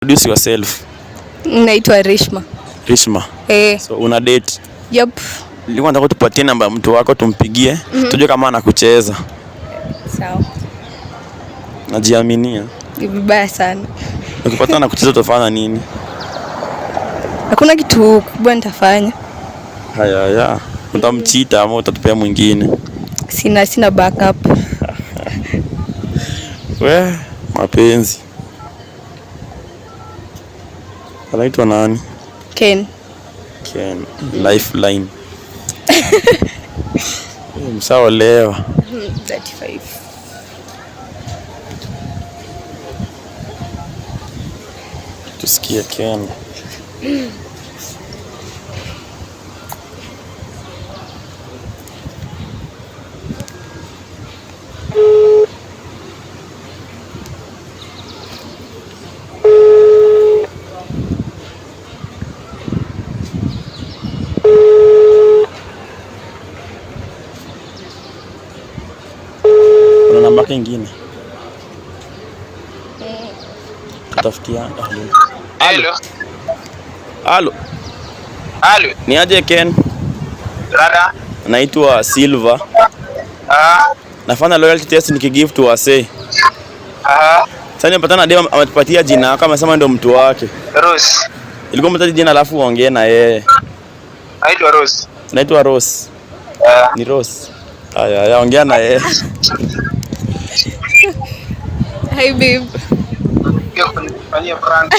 Introduce yourself. Naitwa Rishma. Rishma. So una date? Yep. Nilikuwa nataka tupatie namba ya mtu wako tumpigie, tujue kama anakucheza. Sawa. Najiaminia. Ni vibaya sana. Ukipata anakucheza utafanya nini? Hakuna kitu kubwa nitafanya. Haya. Utamchita ama utatupea mwingine? Sina backup. Mapenzi. Anaitwa nani? Ken. Lifeline. Mshaolewa. 35. Tusikie Ken. Kuna namba nyingine? Tafutia. Halo. Ni aje Ken? Rada. Naitwa Silva. Nafanya loyalty test nikigive to wase. Sasa nimepatana demo ametupatia jina kama sema ndio mtu wake. Rose. Ilikuwa mtaji jina alafu uongee na yeye. Naitwa Rose. Naitwa Rose. Ni Rose. Haya, ongea na yeye. Hi babe. Fanyia prank.